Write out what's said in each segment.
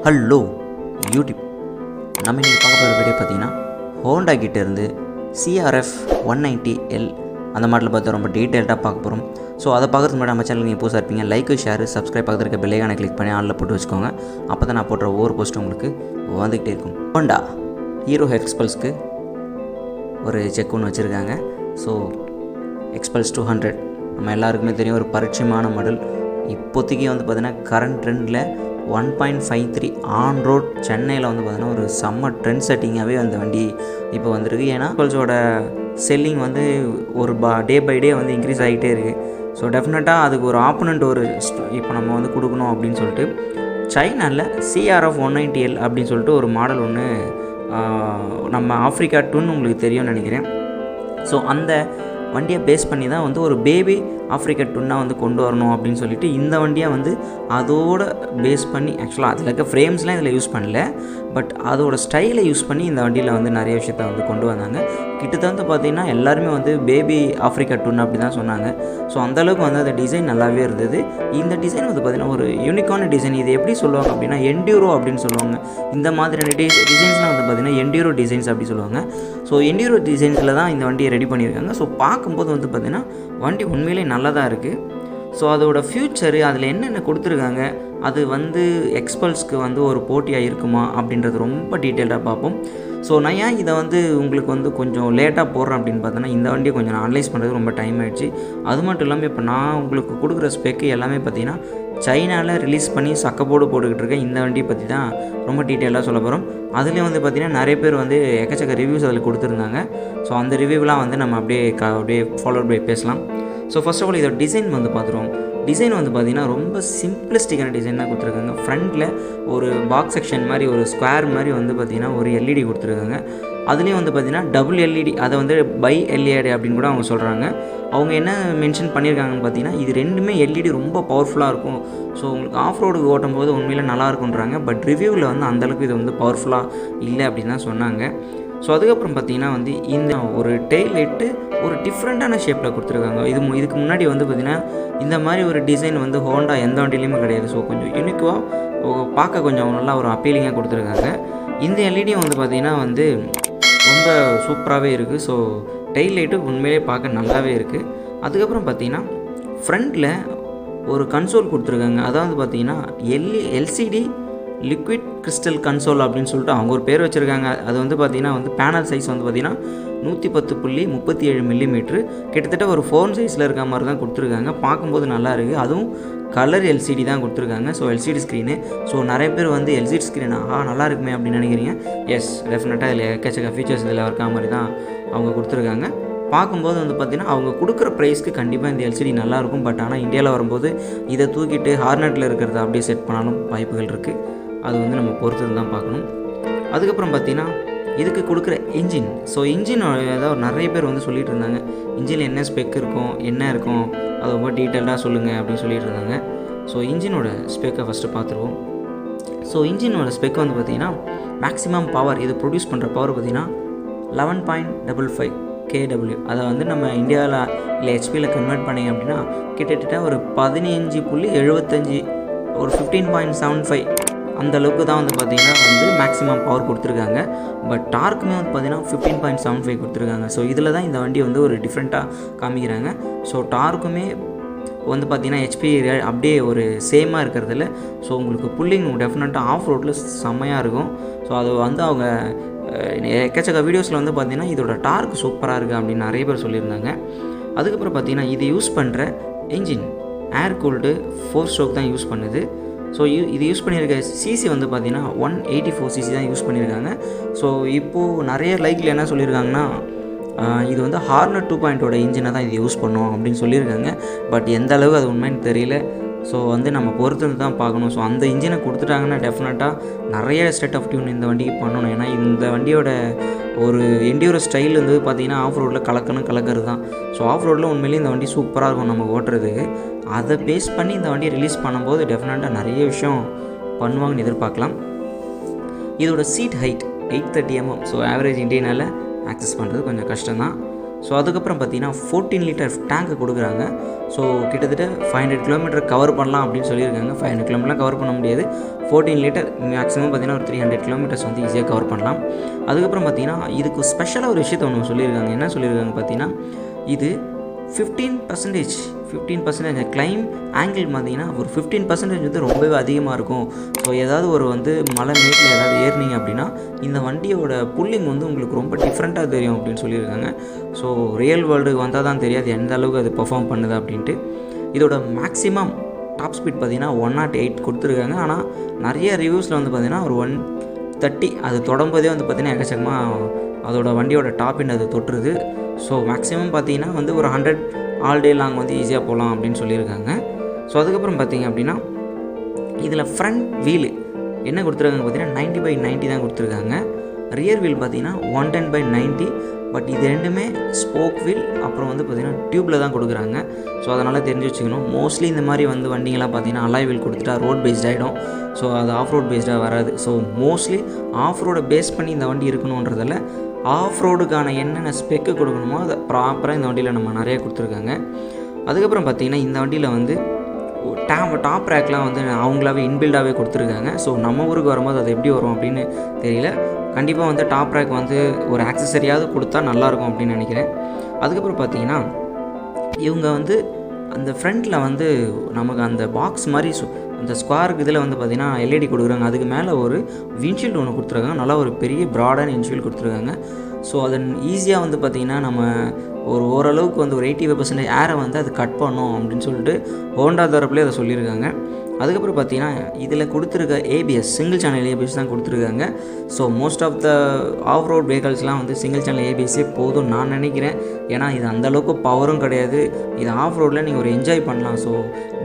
Hello YouTube. நம்ம இன்றைக்கி பார்க்க போகிற வீடியோ பார்த்தீங்கன்னா ஹோண்டா கிட்டேருந்து CRF190L அந்த மாடலில் பார்த்து ரொம்ப டீட்டெயில்டாக பார்க்க போகிறோம். ஸோ அதை பார்க்குறதுக்கு முன்னாடி நம்ம சேனல் நீங்கள் புதுசாக இருப்பீங்க, லைக்கு ஷேர் சப்ஸ்கிரைப் பார்க்குறது இருக்க பெல்லைக்கான கிளிக் பண்ணி ஆளில் போட்டு வச்சுக்கோங்க. அப்போ தான் நான் போடுற ஒவ்வொரு போஸ்ட்டும் உங்களுக்கு வந்துக்கிட்டே இருக்கும். ஹோண்டா ஹீரோ Xpulseக்கு ஒரு செக் ஒன்று வச்சுருக்காங்க. ஸோ Xpulse 200 நம்ம எல்லாருக்குமே தெரியும், ஒரு பரிச்சயமான மாடல். இப்போதைக்கு வந்து பார்த்திங்கன்னா கரண்ட் ட்ரெண்டில் 1.53 ஆன் ரோட் சென்னையில் வந்து பார்த்திங்கன்னா ஒரு செம்ம ட்ரெண்ட் செட்டிங்காகவே அந்த வண்டி இப்போ வந்திருக்கு. ஏன்னா Xpulseோட செல்லிங் வந்து ஒரு டே பை டே வந்து இன்க்ரீஸ் ஆகிட்டே இருக்குது. ஸோ டெஃபினட்டாக அதுக்கு ஒரு ஆப்போனண்ட் இப்போ நம்ம வந்து கொடுக்கணும் அப்படின்னு சொல்லிட்டு சைனாவில் CRF190L அப்படின்னு சொல்லிட்டு ஒரு மாடல் ஒன்று நம்ம ஆஃப்ரிக்கா டுன்னு உங்களுக்கு தெரியும்னு நினைக்கிறேன். ஸோ அந்த வண்டியை பேஸ் பண்ணி தான் வந்து ஒரு பேபி ஆஃப்ரிக்கா டுன்னாக வந்து கொண்டு வரணும் அப்படின்னு சொல்லிட்டு இந்த வண்டியை வந்து அதோட பேஸ் பண்ணி, ஆக்சுவலாக அதில் இருக்க ஃப்ரேம்ஸ்லாம் இதில் யூஸ் பண்ணல, பட் அதோட ஸ்டைலை யூஸ் பண்ணி இந்த வண்டியில் வந்து நிறைய விஷயத்த வந்து கொண்டு வந்தாங்க. கிட்டத்தட்ட பார்த்திங்கன்னா எல்லாருமே வந்து பேபி ஆஃப்ரிக்கா டுன் அப்படி தான் சொன்னாங்க. ஸோ அந்தளவுக்கு வந்து அந்த டிசைன் நல்லாவே இருந்தது. இந்த டிசைன் வந்து பார்த்திங்கன்னா ஒரு யூனிக்கான டிசைன். இது எப்படி சொல்லுவாங்க அப்படின்னா என்டியூரோ அப்படின்னு சொல்லுவாங்க. இந்த மாதிரியான டிசைன்ஸ்லாம் வந்து பார்த்திங்கன்னா என்டியூரோ டிசைன்ஸ் அப்படி சொல்லுவாங்க. ஸோ என்டியூரோ டிசைன்ஸில் தான் இந்த வண்டியை ரெடி பண்ணியிருக்காங்க. ஸோ பார்க்கும்போது வந்து பார்த்திங்கன்னா வண்டி உண்மையிலே நல்லா தான் இருக்குது. ஸோ அதோட ஃப்யூச்சரு அதில் என்னென்ன கொடுத்துருக்காங்க, அது வந்து Xpulseக்கு வந்து ஒரு போட்டியாக இருக்குமா அப்படின்றது ரொம்ப டீட்டெயில்டாக பார்ப்போம். ஸோ நான் ஏன் இதை வந்து உங்களுக்கு வந்து கொஞ்சம் லேட்டாக போடுறேன் அப்படின்னு பார்த்தோன்னா, இந்த வண்டியை கொஞ்சம் நான் அனலைஸ் பண்ணுறது ரொம்ப டைம் ஆகிடுச்சு. அது மட்டும் இல்லாமல் இப்போ நான் உங்களுக்கு கொடுக்குற ஸ்பெக்கு எல்லாமே பார்த்திங்கன்னா சைனாவில் ரிலீஸ் பண்ணி சக்கப்போடு போட்டுக்கிட்டு இருக்கேன். இந்த வண்டியை பற்றி தான் ரொம்ப டீட்டெயிலாக சொல்ல போகிறோம். அதுலேயும் வந்து பார்த்திங்கன்னா நிறைய பேர் வந்து எக்கச்சக்க ரிவ்யூஸ் அதில் கொடுத்துருந்தாங்க. ஸோ அந்த ரிவ்யூலாம் வந்து நம்ம அப்படியே ஃபாலோ பை பேசலாம். ஸோ ஃபர்ஸ்ட் ஆஃப் ஆல் இதோட டிசைன் வந்து பார்த்துருவோம். டிசைன் வந்து பார்த்திங்கன்னா ரொம்ப சிம்பிளிஸ்டிக்கான டிசைன் தான் கொடுத்துருக்காங்க. ஃப்ரண்ட்டில் ஒரு பாக்ஸ் செக்ஷன் மாதிரி ஒரு ஸ்கொயர் மாதிரி வந்து பார்த்திங்கன்னா ஒரு LED கொடுத்துருக்காங்க. அதுலேயும் வந்து பார்த்திங்கன்னா டபுள் LED, அதை வந்து பை LED அப்படின்னு கூட அவங்க சொல்கிறாங்க. அவங்க என்ன மென்ஷன் பண்ணியிருக்காங்கன்னு பார்த்தீங்கன்னா, இது ரெண்டுமே LED ரொம்ப பவர்ஃபுல்லாக இருக்கும். ஸோ உங்களுக்கு ஆஃப் ரோடுக்கு ஓட்டும் போது உண்மையில் நல்லா இருக்குன்றாங்க. பட் ரிவ்யூவில் வந்து அந்தளவுக்கு இது வந்து பவர்ஃபுல்லாக இல்லை அப்படின்னு தான் சொன்னாங்க. ஸோ அதுக்கப்புறம் பார்த்திங்கன்னா வந்து இந்த ஒரு டெயில் லைட்டு ஒரு டிஃப்ரெண்ட்டான ஷேப்பில் கொடுத்துருக்காங்க. இதுக்கு முன்னாடி வந்து பார்த்திங்கன்னா இந்த மாதிரி ஒரு டிசைன் வந்து ஹோண்டா எந்த வண்டியிலையுமே கிடையாது. ஸோ கொஞ்சம் யூனிக்காக பார்க்க கொஞ்சம் நல்லா ஒரு அப்பீலிங்காக கொடுத்துருக்காங்க. இந்த எல்இடியும் வந்து பார்த்திங்கன்னா வந்து ரொம்ப சூப்பராகவே இருக்குது. ஸோ டெயில் லைட்டு உண்மையிலே பார்க்க நல்லாவே இருக்குது. அதுக்கப்புறம் பார்த்திங்கன்னா ஃப்ரண்ட்டில் ஒரு கன்சோல் கொடுத்துருக்காங்க. அதாவது பார்த்திங்கன்னா LCD லிக்விட் கிறிஸ்டல் கன்சோல் அப்படின்னு சொல்லிட்டு அவங்க ஒரு பேர் வச்சுருக்காங்க. அது வந்து பார்த்திங்கன்னா வந்து பேனல் சைஸ் வந்து பார்த்திங்கன்னா 110.37 மில்லிமீட்ரு, கிட்டத்தட்ட ஒரு ஃபோன் சைஸில் இருக்க மாதிரி தான் கொடுத்துருக்காங்க. பார்க்கும்போது நல்லா இருக்குது. அதுவும் கலர் LCD தான் கொடுத்துருக்காங்க. So LCD screen. ஸோ நிறைய பேர் வந்து LCD ஸ்க்ரீன் நல்லா இருக்குமே அப்படின்னு நினைக்கிறீங்க. எஸ், டெஃபினட்டாக இதில் எக்கச்சக்க ஃபீச்சர்ஸ் இதில் இருக்க மாதிரி தான் அவங்க கொடுத்துருக்காங்க. பார்க்கும்போது வந்து பார்த்திங்கன்னா அவங்க கொடுக்குற ப்ரைஸ்க்கு கண்டிப்பாக இந்த LCD நல்லாயிருக்கும். பட் ஆனால் இந்தியாவில் வரும்போது இதை தூக்கிட்டு ஹார்னெட்டில் இருக்கிறத அப்படியே செட் பண்ணாலும் வாய்ப்புகள் இருக்குது. அது வந்து நம்ம பொறுத்து தான் பார்க்கணும். அதுக்கப்புறம் பார்த்திங்கன்னா இதுக்கு கொடுக்குற இன்ஜின். ஸோ இன்ஜின் ஏதாவது நிறைய பேர் வந்து சொல்லிகிட்டு இருந்தாங்க, இன்ஜினில் என்ன ஸ்பெக் இருக்கும், என்ன இருக்கும், அது ரொம்ப டீட்டெயில்டாக சொல்லுங்கள் அப்படின்னு சொல்லிட்டு இருந்தாங்க. ஸோ இன்ஜினோட ஸ்பெக்கை ஃபஸ்ட்டு பார்த்துருவோம். ஸோ இன்ஜினோட ஸ்பெக் வந்து பார்த்திங்கன்னா மேக்ஸிமம் பவர், இது ப்ரொடியூஸ் பண்ணுற பவர் பார்த்திங்கன்னா 11.55 kW. அதை வந்து நம்ம இந்தியாவில் இல்லை ஹெச்பியில் கன்வெர்ட் பண்ணிங்க அப்படின்னா கிட்டத்தட்ட ஒரு 15.75, ஒரு 15.75 அந்த அளவுக்கு தான் வந்து பார்த்திங்கன்னா வந்து மேக்ஸிமம் பவர் கொடுத்துருக்காங்க. பட் டார்க்குமே வந்து பார்த்திங்கன்னா 15.75 கொடுத்துருக்காங்க. ஸோ இதில் தான் இந்த வண்டி வந்து ஒரு டிஃப்ரெண்ட்டாக காமிக்கிறாங்க. ஸோ டார்க்குமே வந்து பார்த்திங்கன்னா HP அப்படியே ஒரு சேமாக இருக்கிறதுல ஸோ உங்களுக்கு புல்லிங் டெஃபினட்டாக ஆஃப் ரோட்டில் செம்மையாக இருக்கும். ஸோ அது வந்து அவங்க எக்கச்சக்க வீடியோஸில் வந்து பார்த்திங்கன்னா இதோட டார்க் சூப்பராக இருக்குது அப்படின்னு நிறைய பேர் சொல்லியிருந்தாங்க. அதுக்கப்புறம் பார்த்திங்கன்னா இது யூஸ் பண்ணுற இன்ஜின் ஏர் கூல்டு 4 ஸ்ட்ரோக் தான் யூஸ் பண்ணுது. ஸோ இது யூஸ் பண்ணியிருக்க சிசி வந்து பார்த்திங்கன்னா 184 cc தான் யூஸ் பண்ணியிருக்காங்க. ஸோ இப்போது நிறைய லைக்கில் என்ன சொல்லியிருக்காங்கன்னா இது வந்து ஹார்னர் 2.0 இன்ஜினை தான் இது யூஸ் பண்ணும் அப்படின்னு சொல்லியிருக்காங்க. பட் எந்த அளவுக்கு அது உண்மைன்னு தெரியல. ஸோ வந்து நம்ம பொறுத்து தான் பார்க்கணும். ஸோ அந்த இன்ஜினை கொடுத்துட்டாங்கன்னா டெஃபினட்டாக நிறைய ஸ்டேட் ஆஃப் டியூன் இந்த வண்டிக்கு பண்ணணும். ஏன்னா இந்த வண்டியோட ஒரு என்டியூரோ ஸ்டைல் வந்து பார்த்திங்கன்னா ஆஃப் ரோடில் கலக்கிறது தான். ஸோ ஆஃப் ரோடில் உண்மையிலேயே இந்த வண்டி சூப்பராக இருக்கும் நம்ம ஓட்டுறதுக்கு. அதை பேஸ் பண்ணி இந்த வண்டியை ரிலீஸ் பண்ணும்போது டெஃபினட்டாக நிறைய விஷயம் பண்ணுவாங்கன்னு எதிர்பார்க்கலாம். இதோட seat height 830 mm. So average இண்டியனால் ஆக்சஸ் பண்ணுறது கொஞ்சம் கஷ்டம்தான். ஸோ அதுக்கப்புறம் பார்த்தீங்கன்னா 14 லிட்டர் டேங்க்கு கொடுக்குறாங்க. ஸோ கிட்டத்தட்ட 500 கிலோமீட்டர் கவர் பண்ணலாம் அப்படின்னு சொல்லியிருக்காங்க. 500 கிலோமீட்டர்லாம் கவர் பண்ண முடியாது. 14 லிட்டர் மேக்ஸிமம் பார்த்தீங்கன்னா ஒரு 300 கிலோமீட்டர்ஸ் வந்து ஈஸியாக கவர் பண்ணலாம். அதுக்கப்புறம் பார்த்தீங்கன்னா இதுக்கு ஸ்பெஷலாக ஒரு விஷயத்தை ஒன்று சொல்லியிருக்காங்க. என்ன சொல்லியிருக்காங்க பார்த்தீங்கன்னா, இது 15% கிளைம் ஆங்கிள் பார்த்தீங்கன்னா ஒரு 15% வந்து ரொம்பவே அதிகமாக இருக்கும். ஸோ ஏதாவது ஒரு வந்து மலை மேட்டில் ஏதாவது ஏறினீங்க அப்படின்னா இந்த வண்டியோட புல்லிங் வந்து உங்களுக்கு ரொம்ப டிஃப்ரெண்ட்டாக தெரியும் அப்படின்னு சொல்லியிருக்காங்க. ஸோ ரியல் வேர்ல்டுக்கு வந்தால் தான் தெரியாது எந்த அளவுக்கு அது பெர்ஃபார்ம் பண்ணுது அப்படின்ட்டு. இதோட மேக்ஸிமம் டாப் ஸ்பீட் பார்த்தீங்கன்னா 108 கொடுத்துருக்காங்க. ஆனால் நிறைய ரிவ்யூஸில் வந்து பார்த்தீங்கன்னா ஒரு 130 அது தொடரும்போதே வந்து பார்த்திங்கன்னா எக்கச்சக்கமாக அதோட வண்டியோட டாப் எண்ட் அது தொட்டுருது. ஸோ மேக்ஸிமம் பார்த்தீங்கன்னா வந்து ஒரு 100 ஆல் டே லாங் வந்து ஈஸியாக போகலாம் அப்படின்னு சொல்லியிருக்காங்க. ஸோ அதுக்கப்புறம் பார்த்தீங்க அப்படின்னா இதில் ஃப்ரண்ட் வீலு என்ன கொடுத்துருக்காங்க பார்த்தீங்கன்னா 90/90 தான் கொடுத்துருக்காங்க. ரியர் வீல் பார்த்தீங்கன்னா 110/90. பட் இது ரெண்டுமே ஸ்போக் வீல் அப்புறம் வந்து பார்த்திங்கன்னா டியூப்பில் தான் கொடுக்குறாங்க. ஸோ அதனால் தெரிஞ்சு வச்சுக்கணும். மோஸ்ட்லி இந்த மாதிரி வந்து வண்டிங்கெல்லாம் பார்த்தீங்கன்னா அலாய் வீல் கொடுத்துட்டா ரோட் பேஸ்ட் ஆகிடும். ஸோ அது ஆஃப் ரோட் பேஸ்டாக வராது. ஸோ மோஸ்ட்லி ஆஃப் ரோடை பேஸ் பண்ணி இந்த வண்டி இருக்கணுன்றதில் ஆஃப் ரோடுக்கான என்னென்ன ஸ்பெக்கு கொடுக்கணுமோ அதை ப்ராப்பராக இந்த வண்டியில் நம்ம நிறைய கொடுத்துருக்காங்க. அதுக்கப்புறம் பார்த்திங்கன்னா இந்த வண்டியில் வந்து டாப் ரேக்லாம் வந்து அவங்களாவே இன்பில்டாகவே கொடுத்துருக்காங்க. ஸோ நம்ம ஊருக்கு வரும்போது அது எப்படி வரும் அப்படின்னு தெரியல. கண்டிப்பாக வந்து டாப் ரேக் வந்து ஒரு ஆக்சசரியாவது கொடுத்தா நல்லாயிருக்கும் அப்படின்னு நினைக்கிறேன். அதுக்கப்புறம் பார்த்திங்கன்னா இவங்க வந்து அந்த ஃப்ரண்ட்டில் வந்து நமக்கு அந்த பாக்ஸ் மாதிரி அந்த ஸ்கொயருக்கு இதில் வந்து பார்த்திங்கன்னா எல்இடி கொடுக்குறாங்க. அதுக்கு மேலே ஒரு விண்ட்ஷீல்டு ஒன்று கொடுத்துருக்காங்க. நல்லா ஒரு பெரிய ப்ராடான விண்ட்ஷீல்டு கொடுத்துருக்காங்க. ஸோ அதன் ஈஸியாக வந்து பார்த்திங்கன்னா நம்ம ஓரளவுக்கு வந்து ஒரு 85% ஏரை வந்து அது கட் பண்ணோம் அப்படின்னு சொல்லிட்டு ஹோண்டா தரப்புலேயே அதை சொல்லியிருக்காங்க. அதுக்கப்புறம் பார்த்திங்கன்னா இதில் கொடுத்துருக்க ஏபிஎஸ் சிங்கிள் சேனல் ஏபிஎஸ் தான் கொடுத்துருக்காங்க. So most of the off road வெஹிக்கல்ஸ்லாம் வந்து சிங்கிள் சேனல் ஏபிஎஸ்ஸே போதும் நான் நினைக்கிறேன். ஏன்னா இது அந்தளவுக்கு பவரும் கிடையாது. இது ஆஃப் ரோடில் நீங்கள் ஒரு என்ஜாய் பண்ணலாம். ஸோ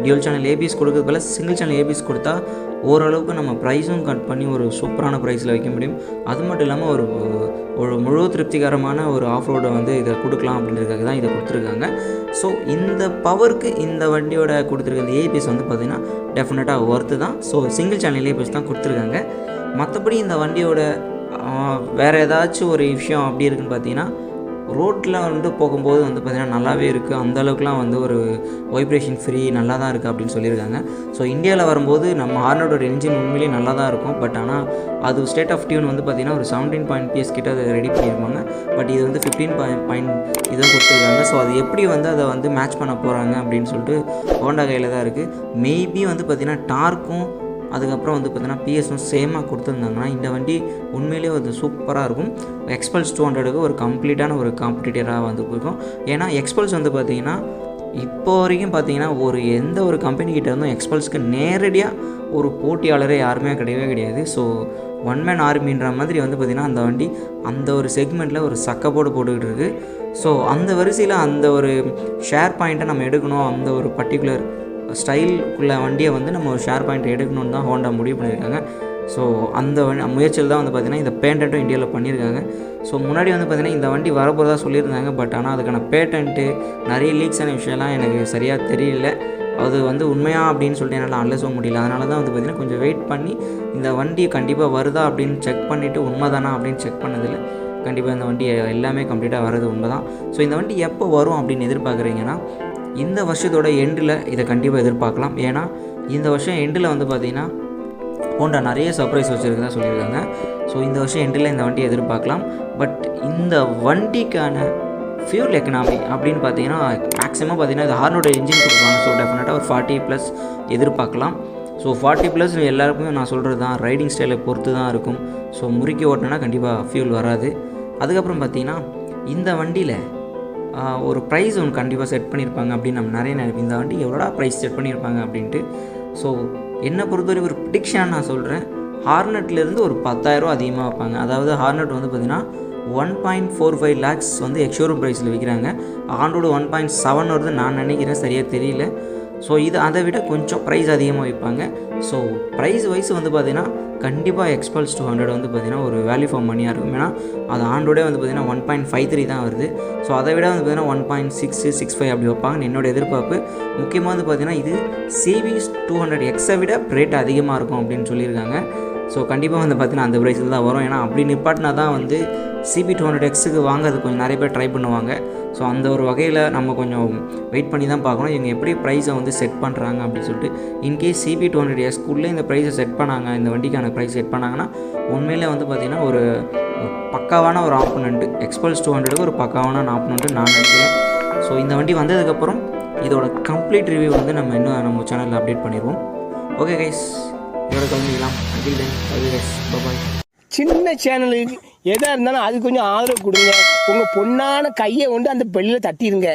டியூல் சேனல் ஏபிஎஸ் கொடுக்கறதுக்குள்ள சிங்கிள் சேனல் ஏபிஎஸ் கொடுத்தா ஓரளவுக்கு நம்ம ப்ரைஸும் கட் பண்ணி ஒரு சூப்பரான ப்ரைஸில் வைக்க முடியும். அது மட்டும் இல்லாமல் ஒரு முழு திருப்திகரமான ஒரு ஆஃப் ரோடை வந்து இதை கொடுக்கலாம் அப்படின்றதுக்காக தான் இதை கொடுத்துருக்காங்க. ஸோ இந்த பவருக்கு இந்த வண்டியோட கொடுத்துருக்க இந்த ஏபிஎஸ் வந்து பார்த்திங்கன்னா டெஃபினட்டாக ஒர்த்து தான். ஸோ சிங்கிள் சேனல் ஏபிஎஸ் தான் கொடுத்துருக்காங்க. மற்றபடி இந்த வண்டியோட வேறு ஏதாச்சும் ஒரு விஷயம் அப்படி இருக்குன்னு பார்த்தீங்கன்னா ரோட்டில் வந்து போகும்போது வந்து பார்த்திங்கன்னா நல்லாவே இருக்குது. அந்தளவுக்குலாம் வந்து ஒரு வைப்ரேஷன் ஃப்ரீ நல்லா தான் இருக்குது அப்படின்னு சொல்லியிருக்காங்க. ஸோ இந்தியாவில் வரும்போது நம்ம ஹார்னோட என்ஜின் உண்மையிலேயே நல்லா தான் இருக்கும். பட் ஆனால் அது ஸ்டேட் ஆஃப் டியூன் வந்து பார்த்திங்கன்னா ஒரு 17 PS கிட்ட அதை ரெடி பண்ணியிருப்பாங்க. பட் இது வந்து 15 இதுவும் கொடுத்துருக்காங்க. ஸோ அது எப்படி வந்து அதை வந்து மேட்ச் பண்ண போகிறாங்க அப்படின்னு சொல்லிட்டு ஹோண்டா கையில் தான் இருக்குது. மேபி வந்து பார்த்திங்கன்னா டார்க்கும் அதுக்கப்புறம் வந்து பார்த்திங்கன்னா பிஎஸும் சேமாக கொடுத்துருந்தாங்கன்னா இந்த வண்டி உண்மையிலே ஒரு சூப்பராக இருக்கும். எக்ஸ்பல்ஸ் 200க்கு ஒரு கம்ப்ளீட்டான ஒரு காம்படிட்டராக வந்து இருக்கும். ஏன்னா எக்ஸ்பல்ஸ் வந்து பார்த்திங்கன்னா இப்போ வரைக்கும் பார்த்திங்கன்னா எந்த ஒரு கம்பெனிக்கிட்ட இருந்தும் எக்ஸ்பல்ஸ்க்கு நேரடியாக ஒரு போட்டியாளரே யாருமே கிடையாது. ஸோ ஒன் மேன் ஆர்மின்ற மாதிரி வந்து பார்த்திங்கன்னா அந்த வண்டி அந்த ஒரு செக்மெண்ட்டில் ஒரு சக்கப்போடு போட்டுக்கிட்டு இருக்குது. ஸோ அந்த வரிசையில் அந்த ஒரு ஷேர் பாயிண்ட்டை நம்ம எடுக்கணும். அந்த ஒரு பர்டிகுலர் ஸ்டைலுக்குள்ள வண்டியை வந்து நம்ம ஒரு ஷேர் பாயிண்ட் எடுக்கணும்னு தான் ஹோண்டா முடிவு பண்ணியிருக்காங்க. ஸோ அந்த முயற்சியில் தான் வந்து பார்த்திங்கன்னா இந்த பேட்டன்ட்டும் இந்தியாவில் பண்ணியிருக்காங்க. ஸோ முன்னாடி வந்து பார்த்திங்கன்னா இந்த வண்டி வரப்போகிறதா சொல்லியிருந்தாங்க. பட் ஆனால் அதுக்கான பேட்டன்ட்டு நிறைய லீக்ஸான விஷயம்லாம் எனக்கு சரியாக தெரியல. அது வந்து உண்மையாக அப்படின்னு சொல்லிட்டு என்னால் அலசவும் முடியல. அதனால தான் வந்து பார்த்திங்கன்னா கொஞ்சம் வெயிட் பண்ணி இந்த வண்டி கண்டிப்பாக வருதா அப்படின்னு செக் பண்ணிவிட்டு உண்மை தானா அப்படின்னு செக் பண்ணதில்லை. கண்டிப்பாக இந்த வண்டி எல்லாமே கம்ப்ளீட்டாக வர்றது உண்மை தான். ஸோ இந்த வண்டி எப்போ வரும் அப்படின்னு எதிர்பார்க்குறீங்கன்னா இந்த வருஷத்தோட எண்டில் இதை கண்டிப்பாக எதிர்பார்க்கலாம். ஏன்னா இந்த வருஷம் எண்டில் வந்து பார்த்திங்கன்னா ஹோண்டா நிறைய சர்ப்ரைஸ் வச்சுருக்கதா சொல்லியிருக்காங்க. ஸோ இந்த வருஷம் எண்டில் இந்த வண்டியை எதிர்பார்க்கலாம். பட் இந்த வண்டிக்கான ஃபியூல் எக்கனாமி அப்படின்னு பார்த்தீங்கன்னா மேக்ஸிமம் பார்த்திங்கன்னா இது ஹார்னோட இன்ஜின் கொடுப்பாங்க. ஸோ டெஃபினட்டாக ஒரு 40+ எதிர்பார்க்கலாம். ஸோ 40+ எல்லாருக்குமே நான் சொல்கிறது தான் ரைடிங் ஸ்டைலை பொறுத்து தான் இருக்கும். ஸோ முறுக்கி ஓட்டினா கண்டிப்பாக ஃபியூல் வராது. அதுக்கப்புறம் பார்த்திங்கன்னா இந்த வண்டியில் ஒரு ப்ரைஸ் ஒன்று கண்டிப்பாக செட் பண்ணியிருப்பாங்க அப்படின்னு நம்ம நிறைய நினைப்போம். இந்த வண்டி எவ்வளோடா ப்ரைஸ் செட் பண்ணியிருப்பாங்க அப்படின்ட்டு. ஸோ என்னை பொறுத்தவரை ஒரு ப்ரிடிக்ஷன் நான் சொல்கிறேன். ஹார்னட்லேருந்து ஒரு 10,000 அதிகமாக வைப்பாங்க. அதாவது ஹார்னட் வந்து பார்த்திங்கன்னா 1.45 lakhs வந்து எக்ஸ்ஷோரூம் ப்ரைஸில் விற்கிறாங்க. ஆண்டோட 1.7 வருது நான் நினைக்கிறேன், சரியாக தெரியல. ஸோ இது அதை விட கொஞ்சம் ப்ரைஸ் அதிகமாக வைப்பாங்க. ஸோ ப்ரைஸ் வைஸ் வந்து பார்த்திங்கன்னா கண்டிப்பாக எக்ஸ்பல்ஸ் 200 வந்து பார்த்திங்கன்னா ஒரு வேல்யூ ஃபார் மணியாக இருக்கும். ஏன்னா அது ஆண்டோடே வந்து பார்த்திங்கன்னா 1.53 தான் வருது. ஸோ அதை விட வந்து பார்த்திங்கன்னா 1.665 அப்படி வைப்பாங்கன்னு என்னோடய எதிர்பார்ப்பு. முக்கியமாக வந்து பார்த்திங்கன்னா இது CBS 200Xஐ விட ரேட் அதிகமாக இருக்கும் அப்படின்னு சொல்லியிருக்காங்க. ஸோ கண்டிப்பாக வந்து பார்த்திங்கன்னா அந்த ப்ரைஸில் தான் வரும். ஏன்னா அப்படி நிப்பாட்டினா தான் வந்து CP200Xக்கு வாங்குறது கொஞ்சம் நிறைய பேர் ட்ரை பண்ணுவாங்க. ஸோ அந்த ஒரு வகையில் நம்ம கொஞ்சம் வெயிட் பண்ணி தான் பார்க்கணும் இவங்க எப்படி ப்ரைஸை வந்து செட் பண்ணுறாங்க அப்படின்னு சொல்லிட்டு. இன்கேஸ் CP200Xக்குள்ளே இந்த ப்ரைஸை செட் பண்ணாங்க, இந்த வண்டிக்கான ப்ரைஸ் செட் பண்ணாங்கன்னா உண்மையிலே வந்து பார்த்திங்கன்னா ஒரு பக்காவான ஒரு ஆப்போனண்ட்டு Xpulse 200க்கு ஒரு பக்காவான ஆப்போனண்ட்டு நான் நினைக்கிறேன். ஸோ இந்த வண்டி வந்ததுக்கப்புறம் இதோட கம்ப்ளீட் ரிவ்யூ வந்து நம்ம இன்னும் நம்ம சேனலில் அப்டேட் பண்ணிடுவோம். ஓகே கைஸ், இதோட கலந்துக்கலாம். அண்டில் தென் பை கைஸ், பாய். சின்ன சேனலுக்கு எதாக இருந்தாலும் அது கொஞ்சம் ஆதரவு கொடுங்க. உங்கள் பொண்ணான கையை கொண்டு அந்த பெல்லில் தட்டிடுங்க.